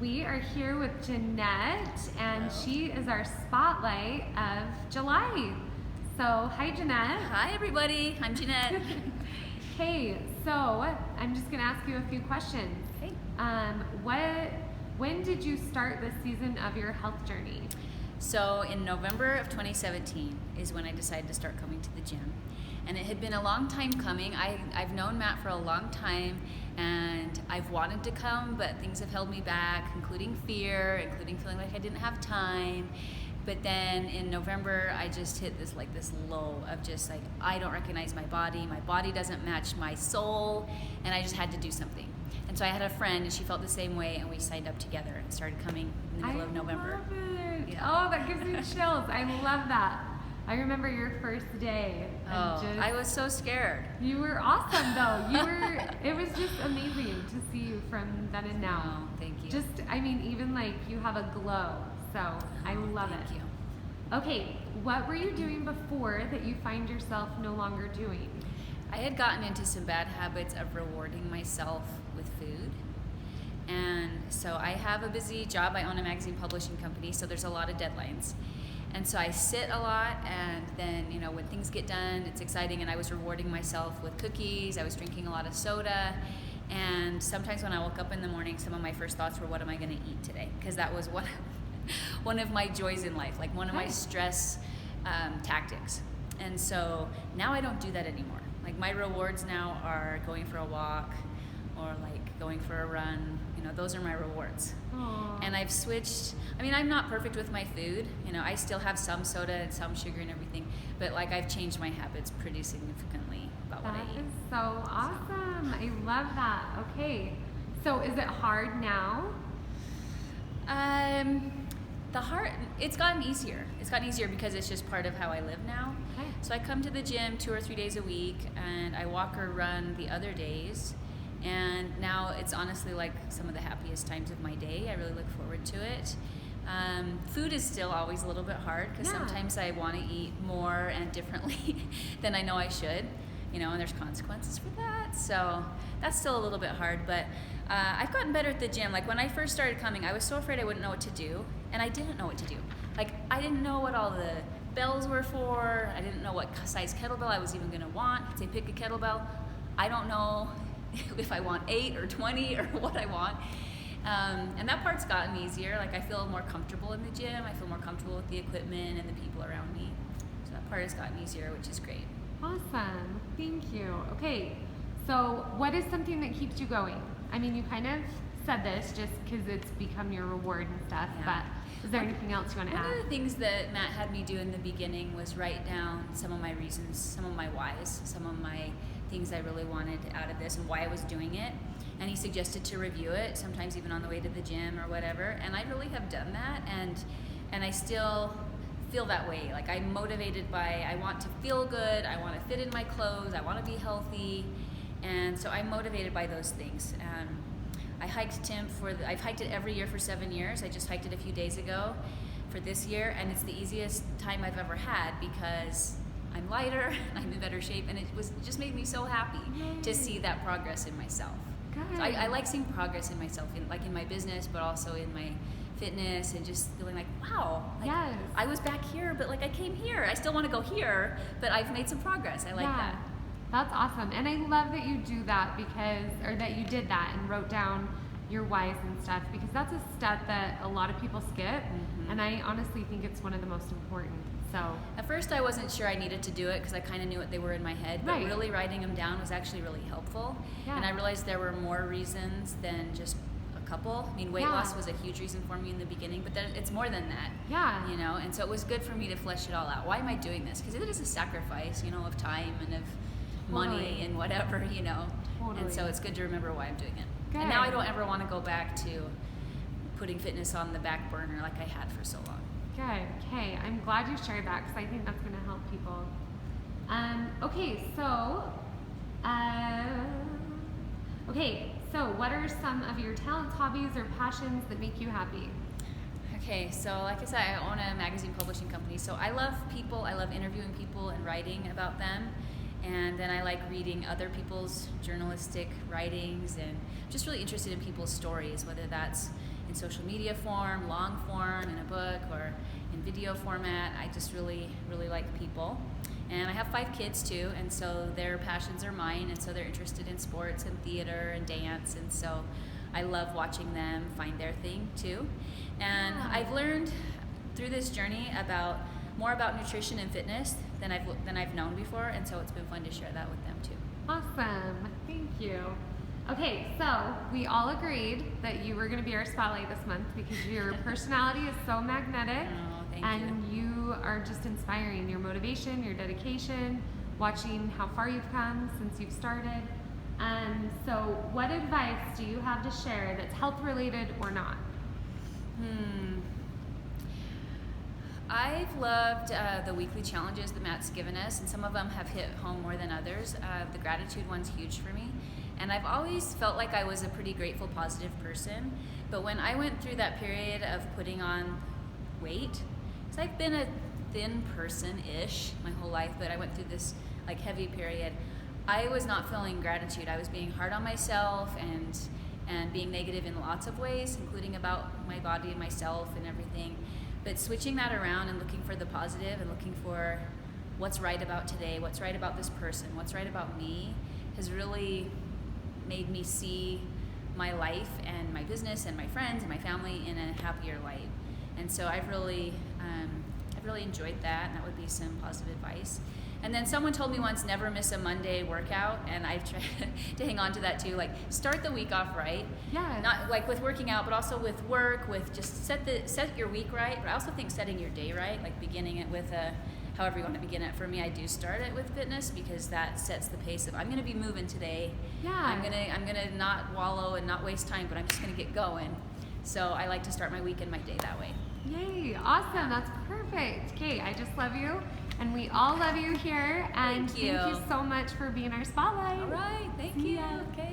We are here with Jeanette, and Hello. she is our spotlight of July. So, hi Jeanette. Hi everybody, I'm Jeanette. Okay, so I'm just gonna ask you a few questions. Hey. When did you start this season of your health journey? So in November of 2017 is when I decided to start coming to the gym. And it had been a long time coming. I've known Matt for a long time, and I've wanted to come, but things have held me back, including fear, including feeling like I didn't have time. But then in November, I just hit this low of just like, I don't recognize my body doesn't match my soul, and I just had to do something. And so I had a friend, and she felt the same way, and we signed up together and started coming in the middle of November. I love it. Yeah. Oh, that gives me chills. I love that. I remember your first day. And I was so scared. You were awesome though. It was just amazing to see you from then and now. Oh, thank you. Just, even like you have a glow. So I love it. Thank you. Okay, what were you doing before that you find yourself no longer doing? I had gotten into some bad habits of rewarding myself with food. And so I have a busy job. I own a magazine publishing company, so there's a lot of deadlines. And so I sit a lot, and then, when things get done, it's exciting, and I was rewarding myself with cookies. I was drinking a lot of soda. And sometimes when I woke up in the morning, some of my first thoughts were, what am I going to eat today? Because that was one of my joys in life, like one of my stress tactics. And so now I don't do that anymore. Like my rewards now are going for a walk or like going for a run. Those are my rewards. Aww. And I've switched. I'm not perfect with my food. I still have some soda and some sugar and everything, but like I've changed my habits pretty significantly about what I eat. That is so awesome. I love that. Okay. So is it hard now? It's gotten easier. It's gotten easier because it's just part of how I live now. Okay. So I come to the gym 2 or 3 days a week, and I walk or run the other days. And now it's honestly like some of the happiest times of my day. I really look forward to it. Food is still always a little bit hard because sometimes I want to eat more and differently than I know I should, and there's consequences for that. So that's still a little bit hard, but I've gotten better at the gym. Like when I first started coming, I was so afraid I wouldn't know what to do, and I didn't know what to do. Like I didn't know what all the bells were for. I didn't know what size kettlebell I was even going to want. Say pick a kettlebell. I don't know if I want 8 or 20 or what I want. And that part's gotten easier. Like I feel more comfortable in the gym. I feel more comfortable with the equipment and the people around me. So that part has gotten easier, which is great. Awesome. Thank you. Okay. So what is something that keeps you going? You kind of said this just because it's become your reward and stuff, but is there anything else you want to add? One of the things that Matt had me do in the beginning was write down some of my reasons, some of my whys, some of my things I really wanted out of this and why I was doing it. And he suggested to review it, sometimes even on the way to the gym or whatever. And I really have done that, and I still feel that way. Like I'm motivated by, I want to feel good, I want to fit in my clothes, I want to be healthy. And so I'm motivated by those things. I hiked I've hiked it every year for 7 years. I just hiked it a few days ago for this year, and it's the easiest time I've ever had because I'm lighter, I'm in better shape, and it just made me so happy to see that progress in myself. Good. So I like seeing progress in myself, in my business, but also in my fitness, and just feeling like, wow, Yes. I was back here, but like I came here. I still want to go here, but I've made some progress. I like that. That's awesome. And I love that you do that that you did that and wrote down your whys and stuff, because that's a step that a lot of people skip. Mm-hmm. And I honestly think it's one of the most important. So at first I wasn't sure I needed to do it because I kind of knew what they were in my head, but really writing them down was actually really helpful. Yeah. And I realized there were more reasons than just a couple. Weight loss was a huge reason for me in the beginning, but then it's more than that. Yeah. And so it was good for me to flesh it all out. Why am I doing this? Because it is a sacrifice, of time and of money and whatever, Totally. And so it's good to remember why I'm doing it. Good. And now I don't ever want to go back to putting fitness on the back burner like I had for so long. Good. Okay. I'm glad you shared that because I think that's going to help people. So what are some of your talents, hobbies, or passions that make you happy? Okay, so like I said, I own a magazine publishing company, so I love people. I love interviewing people and writing about them. And then I like reading other people's journalistic writings, and just really interested in people's stories, whether that's in social media form, long form, in a book, or in video format. I just really, really like people. And I have 5 kids too, and so their passions are mine, and so they're interested in sports and theater and dance, and so I love watching them find their thing too. And I've learned through this journey more about nutrition and fitness than I've known before, and so it's been fun to share that with them too. Awesome. Thank you. Okay, so we all agreed that you were going to be our spotlight this month because your personality is so magnetic. Oh, thank and you are just inspiring. Your motivation, your dedication, watching how far you've come since you've started. So what advice do you have to share that's health related or not? I've loved the weekly challenges that Matt's given us, and some of them have hit home more than others. The gratitude one's huge for me, and I've always felt like I was a pretty grateful, positive person. But when I went through that period of putting on weight, because I've been a thin person-ish my whole life, but I went through this like heavy period, I was not feeling gratitude. I was being hard on myself and being negative in lots of ways, including about my body and myself and everything. But switching that around and looking for the positive and looking for what's right about today, what's right about this person, what's right about me, has really made me see my life and my business and my friends and my family in a happier light. And so I've really enjoyed that, and that would be some positive advice. And then someone told me once, never miss a Monday workout, and I've tried to hang on to that too. Like, start the week off right. Yeah. Not like with working out, but also with work, with just set your week right. But I also think setting your day right, like beginning it with however you want to begin it. For me, I do start it with fitness because that sets the pace of I'm going to be moving today. Yeah. I'm gonna not wallow and not waste time, but I'm just going to get going. So I like to start my week and my day that way. Yay, awesome, that's perfect. Okay, I just love you, and we all love you here, and Thank you so much for being our spotlight. All right, thank See you. ya. Okay.